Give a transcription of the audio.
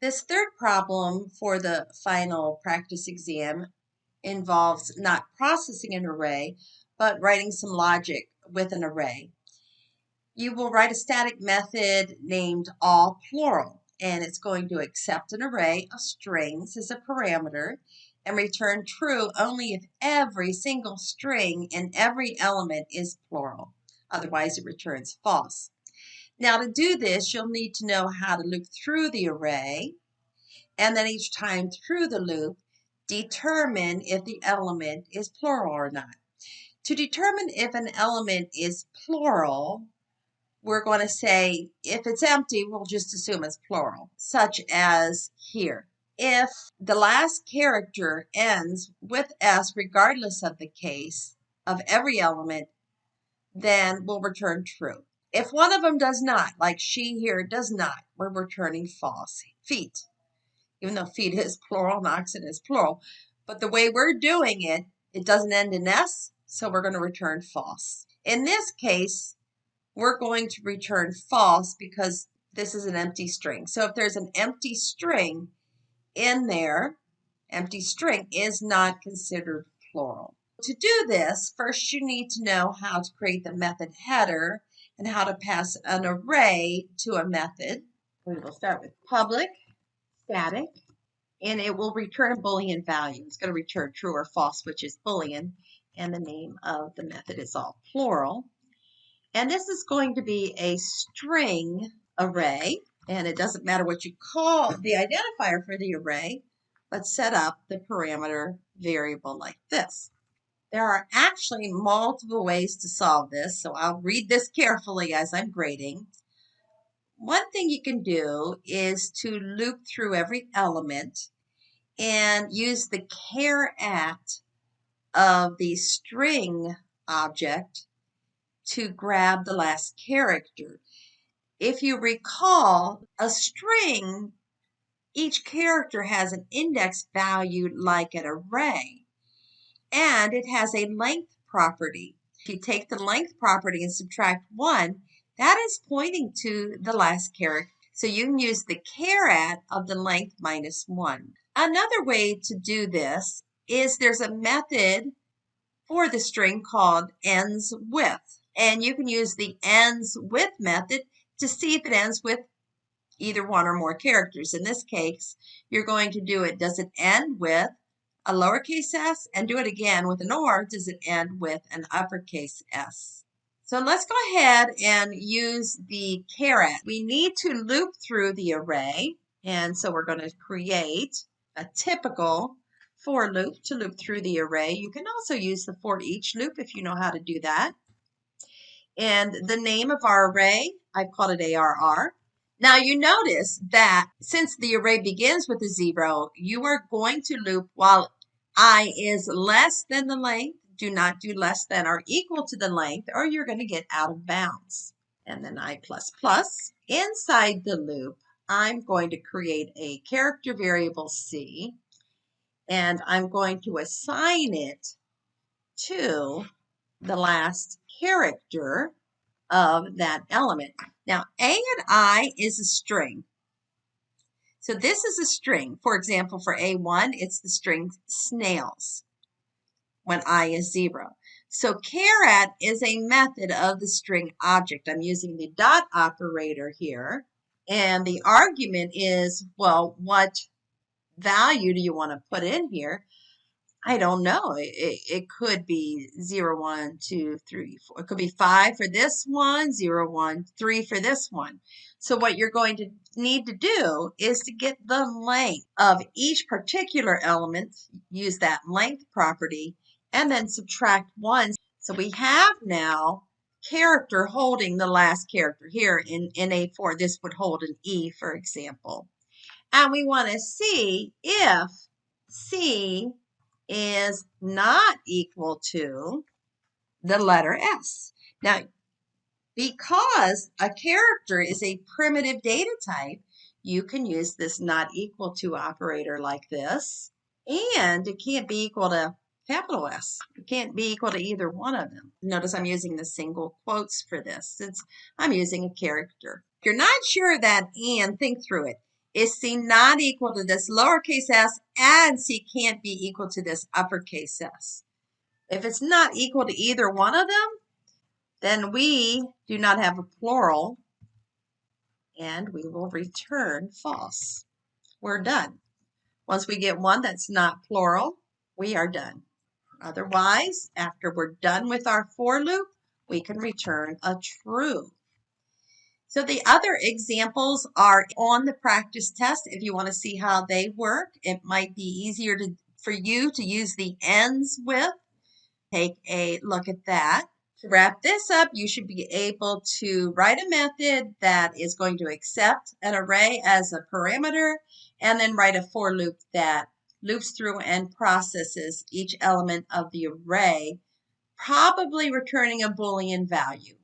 This third problem for the final practice exam involves not processing an array, but writing some logic with an array. You will write a static method named all plural, and it's going to accept an array of strings as a parameter and return true only if every single string in every element is plural. Otherwise, it returns false. Now, to do this, you'll need to know how to loop through the array, and then each time through the loop, determine if the element is plural or not. To determine if an element is plural, we're going to say if it's empty, we'll just assume it's plural, such as here. If the last character ends with S, regardless of the case of every element, then we'll return true. If one of them does not, like she here does not, we're returning false. Feet. Even though feet is plural and oxen is plural. But the way we're doing it, it doesn't end in S, so we're going to return false. In this case, we're going to return false because this is an empty string. So if there's an empty string in there, empty string is not considered plural. To do this, first you need to know how to create the method header and how to pass an array to a method. We will start with public static, and it will return a Boolean value. It's going to return true or false, which is Boolean, and the name of the method is all plural. And this is going to be a string array, and it doesn't matter what you call the identifier for the array, but set up the parameter variable like this. There are actually multiple ways to solve this, so I'll read this carefully as I'm grading. One thing you can do is to loop through every element and use the char at of the string object to grab the last character. If you recall, a string, each character has an index value like an array, and it has a length property. If you take the length property and subtract 1, that is pointing to the last character. So you can use the char at of the length minus 1. Another way to do this is there's a method for the string called ends with. And you can use the ends with method to see if it ends with either one or more characters. In this case, you're going to do it, does it end with a lowercase s? And do it again with an or, does it end with an uppercase s? So let's go ahead and use the char at. We need to loop through the array. And so we're going to create a typical for loop to loop through the array. You can also use the for each loop if you know how to do that. And the name of our array, I've called it ARR. Now you notice that since the array begins with a 0, you are going to loop while I is less than the length. Do not do less than or equal to the length, or you're going to get out of bounds. And then I++. Inside the loop, I'm going to create a character variable C, and I'm going to assign it to the last character of that element. Now, A and I is a string. So this is a string. For example, for A1, it's the string snails when I is 0. So char at is a method of the string object. I'm using the dot operator here. And the argument is, well, what value do you want to put in here? I don't know. It could be 0, 1, 2, 3, 4. It could be 5 for this one, 0, 1, 3 for this one. So what you're going to need to do is to get the length of each particular element, use that length property, and then subtract 1. So we have now character holding the last character. Here in A4, this would hold an E, for example. And we want to see if C is not equal to the letter S. Now, because a character is a primitive data type, you can use this not equal to operator like this, and it can't be equal to capital S. It can't be equal to either one of them. Notice I'm using the single quotes for this since I'm using a character. If you're not sure of that and, think through it. Is C not equal to this lowercase s, and C can't be equal to this uppercase s? If it's not equal to either one of them, then we do not have a plural, and we will return false. We're done. Once we get one that's not plural, we are done. Otherwise, after we're done with our for loop, we can return a true. So the other examples are on the practice test. If you want to see how they work, it might be easier for you to use the ends with. Take a look at that. To wrap this up, you should be able to write a method that is going to accept an array as a parameter, and then write a for loop that loops through and processes each element of the array, probably returning a Boolean value.